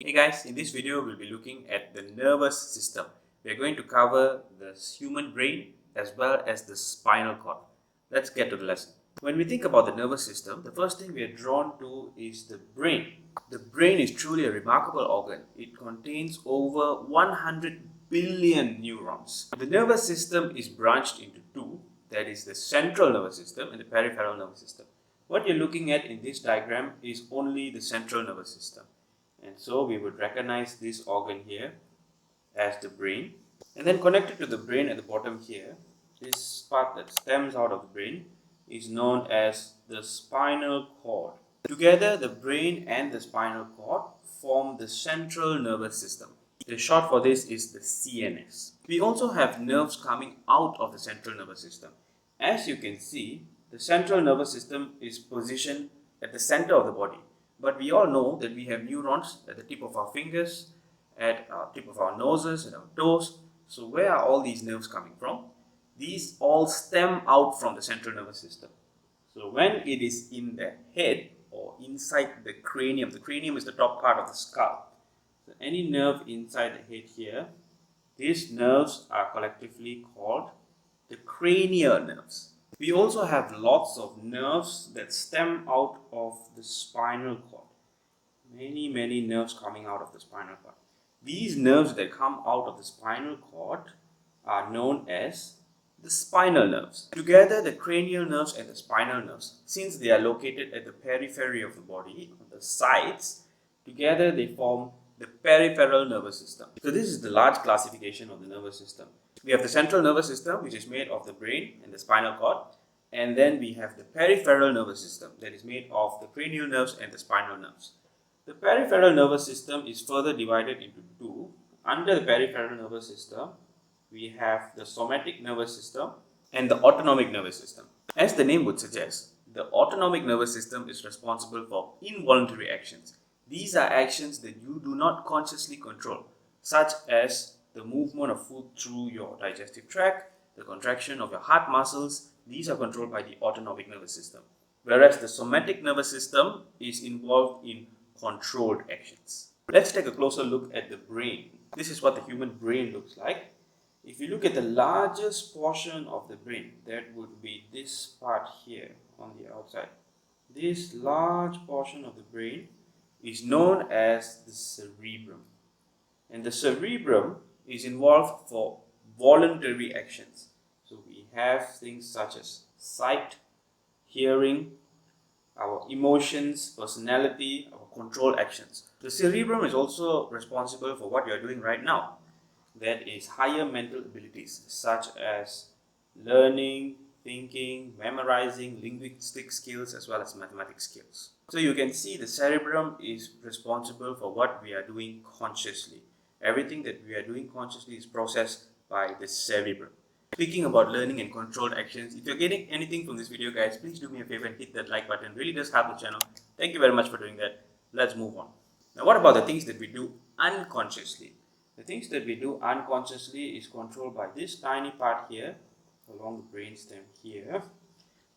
Hey guys, in this video we'll be looking at the nervous system. We are going to cover the human brain as well as the spinal cord. Let's get to the lesson. When we think about the nervous system, the first thing we are drawn to is the brain. The brain is truly a remarkable organ. It contains over 100 billion neurons. The nervous system is branched into two, that is the central nervous system and the peripheral nervous system. What you're looking at in this diagram is only the central nervous system. And so we would recognize this organ here as the brain. And then connected to the brain at the bottom here, this part that stems out of the brain is known as the spinal cord. Together, the brain and the spinal cord form the central nervous system. The short for this is the CNS. We also have nerves coming out of the central nervous system. As you can see, the central nervous system is positioned at the center of the body. But we all know that we have neurons at the tip of our fingers, at our tip of our noses, and our toes. So where are all these nerves coming from? These all stem out from the central nervous system. So when it is in the head or inside the cranium is the top part of the skull. So any nerve inside the head here, these nerves are collectively called the cranial nerves. We also have lots of nerves that stem out of the spinal cord. Many nerves coming out of the spinal cord. These nerves that come out of the spinal cord are known as the spinal nerves. Together, the cranial nerves and the spinal nerves, since they are located at the periphery of the body, on the sides, together they form the peripheral nervous system. So this is the large classification of the nervous system. We have the central nervous system, which is made of the brain and the spinal cord, and then we have the peripheral nervous system that is made of the cranial nerves and the spinal nerves. The peripheral nervous system is further divided into two. Under the peripheral nervous system, we have the somatic nervous system and the autonomic nervous system. As the name would suggest, the autonomic nervous system is responsible for involuntary actions. These are actions that you do not consciously control, such as the movement of food through your digestive tract, the contraction of your heart muscles. These are controlled by the autonomic nervous system. Whereas the somatic nervous system is involved in controlled actions. Let's take a closer look at the brain. This is what the human brain looks like. If you look at the largest portion of the brain, that would be this part here on the outside. This large portion of the brain is known as the cerebrum. And the cerebrum is involved for voluntary actions. So we have things such as sight, hearing, our emotions, personality, our control actions. The cerebrum is also responsible for what you are doing right now. That is higher mental abilities such as learning, thinking, memorizing, linguistic skills as well as mathematics skills. So you can see the cerebrum is responsible for what we are doing consciously. Everything that we are doing consciously is processed by the cerebrum. Speaking about learning and controlled actions, if you're getting anything from this video, guys, please do me a favor and hit that like button. It really does help the channel. Thank you very much for doing that. Let's move on. Now, what about the things that we do unconsciously? The things that we do unconsciously is controlled by this tiny part here, along the brainstem here.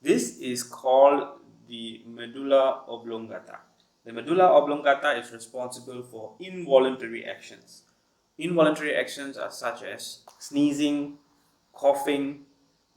This is called the medulla oblongata. The medulla oblongata is responsible for involuntary actions. Involuntary actions are such as sneezing, coughing,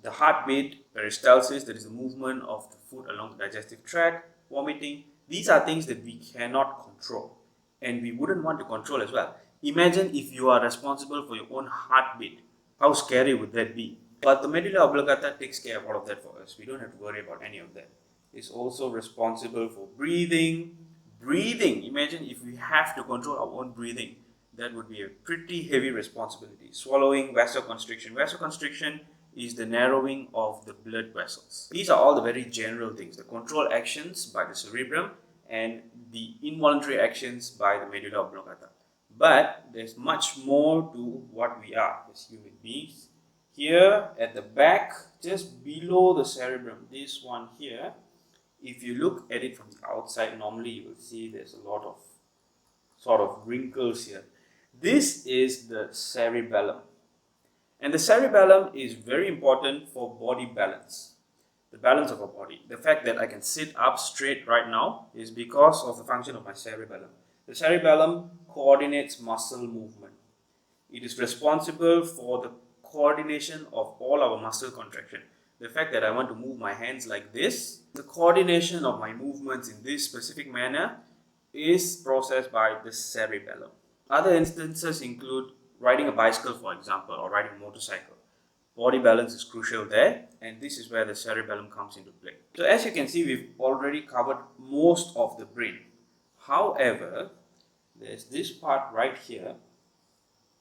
the heartbeat, peristalsis, that is the movement of the food along the digestive tract, vomiting. These are things that we cannot control and we wouldn't want to control as well. Imagine if you are responsible for your own heartbeat. How scary would that be? But the medulla oblongata takes care of all of that for us. We don't have to worry about any of that. It's also responsible for breathing. Imagine if we have to control our own breathing. That would be a pretty heavy responsibility. Swallowing, vasoconstriction. Vasoconstriction is the narrowing of the blood vessels. These are all the very general things. The control actions by the cerebrum and the involuntary actions by the medulla oblongata. But there's much more to what we are as human beings. Here at the back, just below the cerebrum, this one here, if you look at it from the outside, normally you will see there's a lot of sort of wrinkles here. This is the cerebellum. And the cerebellum is very important for body balance. The balance of our body. The fact that I can sit up straight right now is because of the function of my cerebellum. The cerebellum coordinates muscle movement. It is responsible for the coordination of all our muscle contraction. The fact that I want to move my hands like this, the coordination of my movements in this specific manner is processed by the cerebellum. Other instances include riding a bicycle, for example, or riding a motorcycle. Body balance is crucial there, and this is where the cerebellum comes into play. So as you can see, we've already covered most of the brain. However, there's this part right here,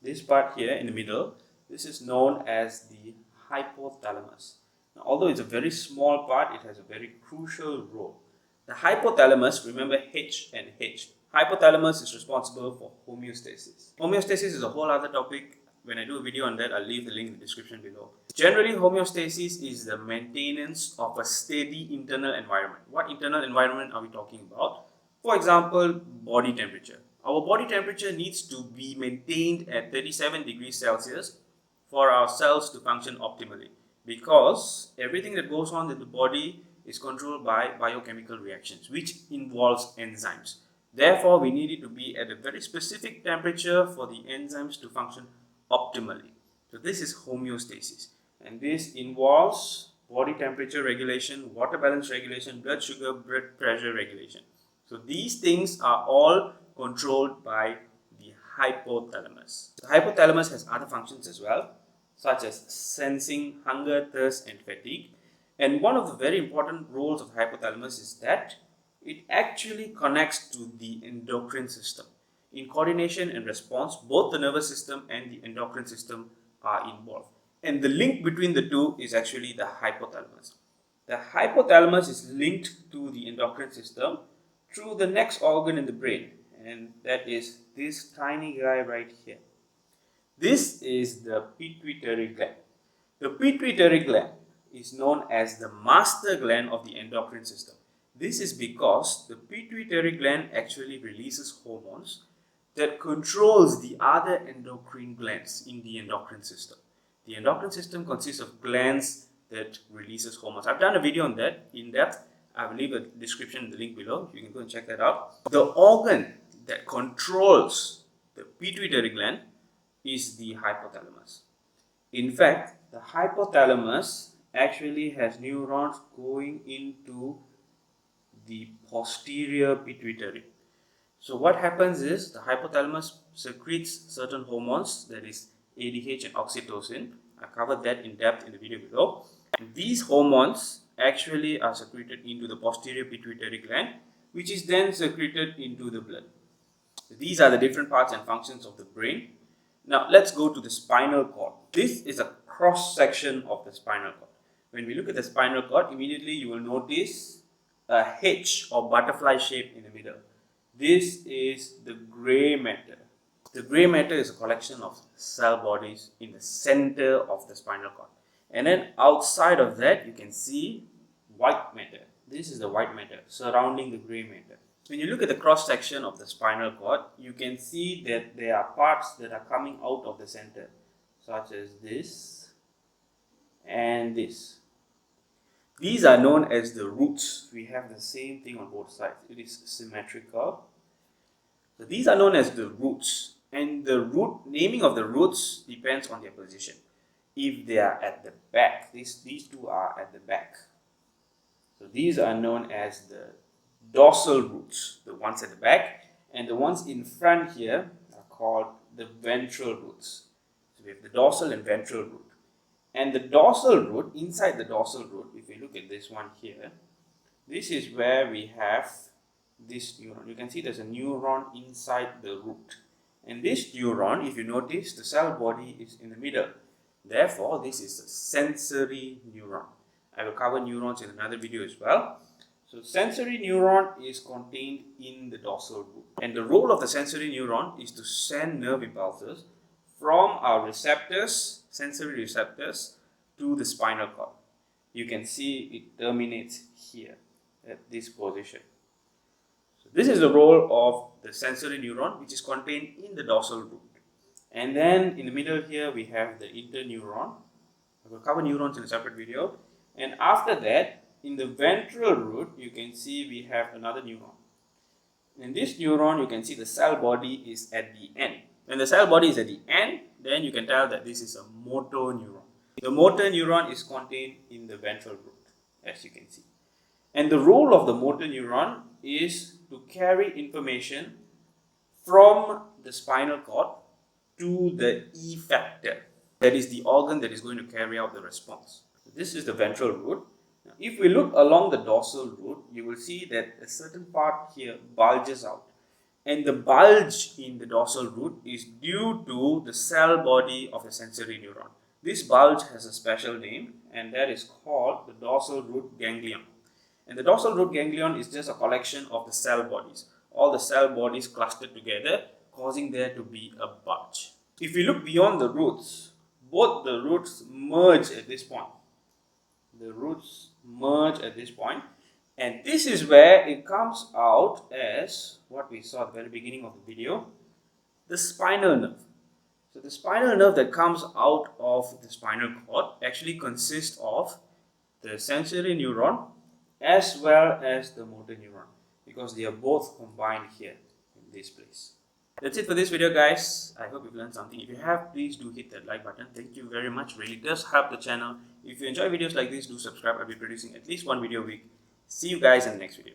this part here in the middle. This is known as the hypothalamus. Now, although it's a very small part, it has a very crucial role. The hypothalamus, remember H and H. Hypothalamus is responsible for homeostasis. Homeostasis is a whole other topic. When I do a video on that, I'll leave the link in the description below. Generally, homeostasis is the maintenance of a steady internal environment. What internal environment are we talking about? For example, body temperature. Our body temperature needs to be maintained at 37 degrees Celsius for our cells to function optimally, because everything that goes on in the body is controlled by biochemical reactions, which involves enzymes. Therefore, we need it to be at a very specific temperature for the enzymes to function optimally. So this is homeostasis, and this involves body temperature regulation, water balance regulation, blood sugar, blood pressure regulation. So these things are all controlled by the hypothalamus. The hypothalamus has other functions as well, such as sensing hunger, thirst, and fatigue. And one of the very important roles of the hypothalamus is that it actually connects to the endocrine system. In coordination and response, both the nervous system and the endocrine system are involved. And the link between the two is actually the hypothalamus. The hypothalamus is linked to the endocrine system through the next organ in the brain, and that is this tiny guy right here. This is the pituitary gland. The pituitary gland is known as the master gland of the endocrine system. This is because the pituitary gland actually releases hormones that controls the other endocrine glands in the endocrine system. The endocrine system consists of glands that releases hormones. I've done a video on that in depth. I will leave a description in the link below. You can go and check that out. The organ that controls the pituitary gland is the hypothalamus. In fact, the hypothalamus actually has neurons going into the posterior pituitary. So what happens is the hypothalamus secretes certain hormones, that is ADH and oxytocin. I covered that in depth in the video below. And these hormones actually are secreted into the posterior pituitary gland, which is then secreted into the blood. So these are the different parts and functions of the brain. Now let's go to the spinal cord. This is a cross section of the spinal cord. When we look at the spinal cord, immediately you will notice a H or butterfly shape in the middle. This is the gray matter. The gray matter is a collection of cell bodies in the center of the spinal cord. And then outside of that, you can see white matter. This is the white matter surrounding the gray matter. When you look at the cross section of the spinal cord, you can see that there are parts that are coming out of the center, such as this and this. These are known as the roots. We have the same thing on both sides. It is symmetrical. So these are known as the roots. And the root, naming of the roots depends on their position. If they are at the back, these two are at the back. So these are known as the dorsal roots, the ones at the back. And the ones in front here are called the ventral roots. So we have the dorsal and ventral root. And the dorsal root, inside the dorsal root, if we look at this one here, this is where we have this neuron. You can see there's a neuron inside the root. And this neuron, if you notice, the cell body is in the middle. Therefore, this is a sensory neuron. I will cover neurons in another video as well. So sensory neuron is contained in the dorsal root. And the role of the sensory neuron is to send nerve impulses from our receptors, sensory receptors, to the spinal cord. You can see it terminates here at this position. So this is the role of the sensory neuron, which is contained in the dorsal root. And then in the middle here we have the interneuron. I will cover neurons in a separate video. And after that, in the ventral root, you can see we have another neuron. In this neuron, you can see the cell body is at the end. When the cell body is at the end, then you can tell that this is a motor neuron. The motor neuron is contained in the ventral root, as you can see. And the role of the motor neuron is to carry information from the spinal cord to the effector. That is the organ that is going to carry out the response. This is the ventral root. Now, if we look along the dorsal root, you will see that a certain part here bulges out. And the bulge in the dorsal root is due to the cell body of a sensory neuron. This bulge has a special name, and that is called the dorsal root ganglion. And the dorsal root ganglion is just a collection of the cell bodies. All the cell bodies clustered together, causing there to be a bulge. If we look beyond the roots, both the roots merge at this point. The roots merge at this point, and this is where it comes out as what we saw at the very beginning of the video, the spinal nerve. So the spinal nerve that comes out of the spinal cord actually consists of the sensory neuron as well as the motor neuron, because they are both combined here in this place. That's it for this video, guys. I hope you've learned something. If you have, please do hit that like button. Thank you very much. Really does help the channel. If you enjoy videos like this, do subscribe. I'll be producing at least one video a week. See you guys in the next video.